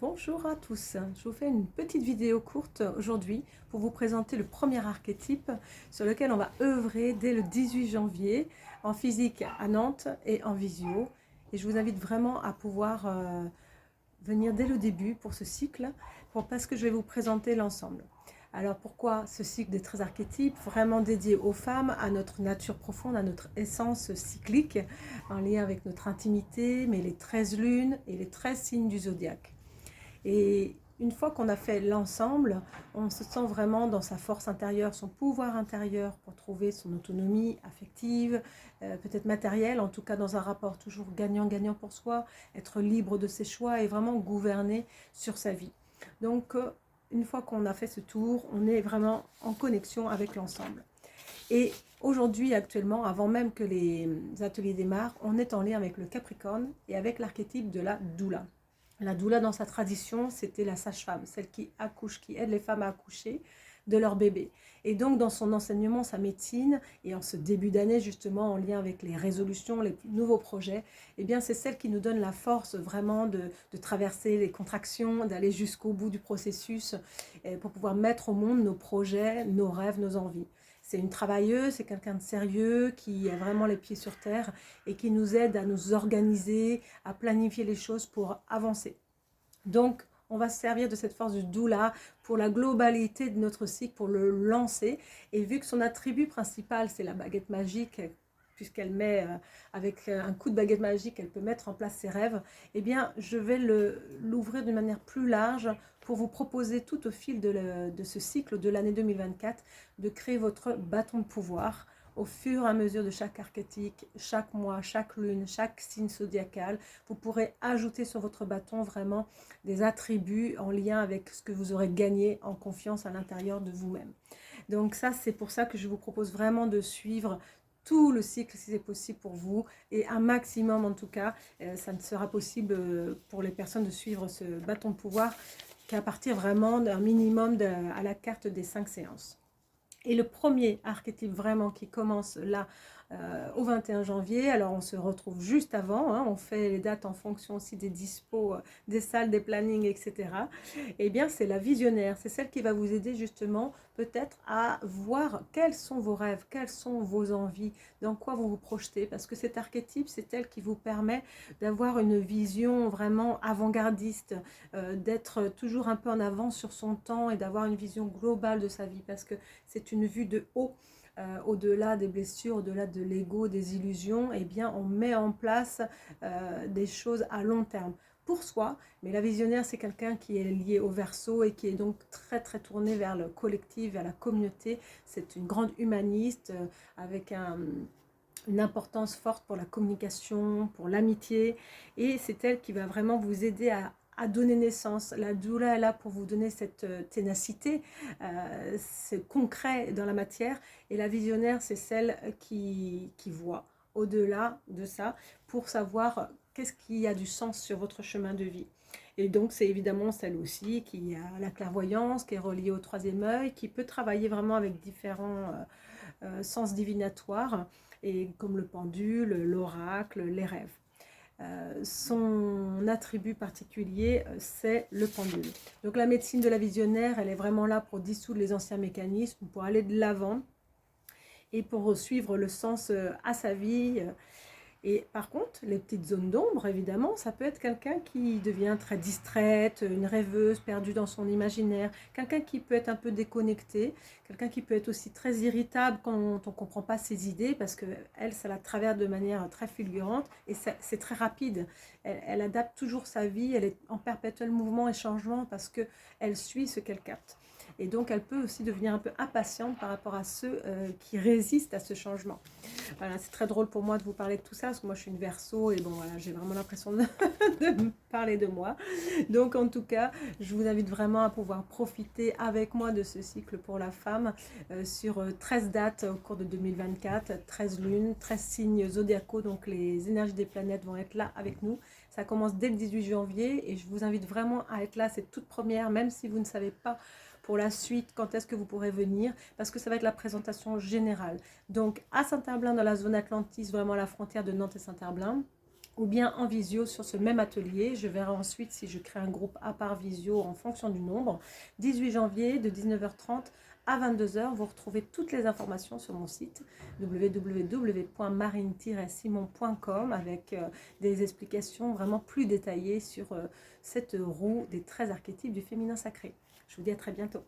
Bonjour à tous, je vous fais une petite vidéo courte aujourd'hui pour vous présenter le premier archétype sur lequel on va œuvrer dès le 18 janvier en physique à Nantes et en visio. Et je vous invite vraiment à pouvoir venir dès le début pour ce cycle, parce que je vais vous présenter l'ensemble. Alors pourquoi ce cycle des 13 archétypes vraiment dédié aux femmes, à notre nature profonde, à notre essence cyclique, en lien avec notre intimité, mais les 13 lunes et les 13 signes du zodiaque. Et une fois qu'on a fait l'ensemble, on se sent vraiment dans sa force intérieure, son pouvoir intérieur pour trouver son autonomie affective, peut-être matérielle, en tout cas dans un rapport toujours gagnant-gagnant pour soi, être libre de ses choix et vraiment gouverner sur sa vie. Donc, une fois qu'on a fait ce tour, on est vraiment en connexion avec l'ensemble. Et aujourd'hui, actuellement, avant même que les ateliers démarrent, on est en lien avec le Capricorne et avec l'archétype de la doula. La doula, dans sa tradition, c'était la sage-femme, celle qui accouche, qui aide les femmes à accoucher de leur bébé. Et donc, dans son enseignement, sa médecine, et en ce début d'année, justement, en lien avec les résolutions, les nouveaux projets, eh bien, c'est celle qui nous donne la force vraiment de traverser les contractions, d'aller jusqu'au bout du processus pour pouvoir mettre au monde nos projets, nos rêves, nos envies. C'est une travailleuse, c'est quelqu'un de sérieux qui a vraiment les pieds sur terre et qui nous aide à nous organiser, à planifier les choses pour avancer. Donc, on va se servir de cette force du doula pour la globalité de notre cycle, pour le lancer. Et vu que son attribut principal, c'est la baguette magique, puisqu'elle met, avec un coup de baguette magique, elle peut mettre en place ses rêves, eh bien, je vais l'ouvrir d'une manière plus large pour vous proposer tout au fil de ce cycle de l'année 2024 de créer votre bâton de pouvoir au fur et à mesure de chaque archétype, chaque mois, chaque lune, chaque signe zodiacal. Vous pourrez ajouter sur votre bâton vraiment des attributs en lien avec ce que vous aurez gagné en confiance à l'intérieur de vous-même. Donc ça, c'est pour ça que je vous propose vraiment de suivre tout le cycle si c'est possible pour vous, et un maximum en tout cas, ça ne sera possible pour les personnes de suivre ce bâton de pouvoir qu'à partir vraiment d'un minimum à la carte des 5 séances. Et le premier archétype vraiment qui commence là au 21 janvier, alors on se retrouve juste avant, hein, on fait les dates en fonction aussi des dispos, des salles, des plannings, etc. Et bien c'est la visionnaire, c'est celle qui va vous aider justement peut-être à voir quels sont vos rêves, quelles sont vos envies, dans quoi vous vous projetez, parce que cet archétype, c'est elle qui vous permet d'avoir une vision vraiment avant-gardiste, d'être toujours un peu en avance sur son temps et d'avoir une vision globale de sa vie, parce que c'est une vue de haut. Au-delà des blessures, au-delà de l'ego, des illusions, eh bien, on met en place des choses à long terme pour soi. Mais la visionnaire, c'est quelqu'un qui est lié au Verseau et qui est donc très très tourné vers le collectif, vers la communauté. C'est une grande humaniste avec une importance forte pour la communication, pour l'amitié, et c'est elle qui va vraiment vous aider à donner naissance. La doula est là pour vous donner cette ténacité, c'est concret dans la matière, et la visionnaire, c'est celle qui voit au-delà de ça pour savoir qu'est-ce qui a du sens sur votre chemin de vie. Et donc c'est évidemment celle aussi qui a la clairvoyance, qui est reliée au troisième œil, qui peut travailler vraiment avec différents sens divinatoires, et comme le pendule, l'oracle, les rêves. Son attribut particulier, c'est le pendule. Donc la médecine de la visionnaire, elle est vraiment là pour dissoudre les anciens mécanismes, pour aller de l'avant et pour suivre le sens à sa vie. Et par contre, les petites zones d'ombre, évidemment, ça peut être quelqu'un qui devient très distraite, une rêveuse, perdue dans son imaginaire, quelqu'un qui peut être un peu déconnecté, quelqu'un qui peut être aussi très irritable quand on ne comprend pas ses idées, parce qu'elle, ça la traverse de manière très fulgurante, et c'est très rapide. Elle adapte toujours sa vie, elle est en perpétuel mouvement et changement, parce qu'elle suit ce qu'elle capte. Et donc, elle peut aussi devenir un peu impatiente par rapport à ceux qui résistent à ce changement. Voilà, c'est très drôle pour moi de vous parler de tout ça, parce que moi je suis une Verseau, et bon voilà, j'ai vraiment l'impression de parler de moi. Donc en tout cas, je vous invite vraiment à pouvoir profiter avec moi de ce cycle pour la femme sur 13 dates au cours de 2024, 13 lunes, 13 signes zodiacaux, donc les énergies des planètes vont être là avec nous. Ça commence dès le 18 janvier et je vous invite vraiment à être là, cette toute première, même si vous ne savez pas pour la suite quand est-ce que vous pourrez venir, parce que ça va être la présentation générale. Donc à Saint-Herblain, dans la zone Atlantis, vraiment à la frontière de Nantes et Saint-Herblain, ou bien en visio sur ce même atelier. Je verrai ensuite si je crée un groupe à part visio en fonction du nombre. 18 janvier de 19h30 à 22h. Vous retrouvez toutes les informations sur mon site www.marine-simon.com avec des explications vraiment plus détaillées sur cette roue des 13 archétypes du féminin sacré. Je vous dis à très bientôt.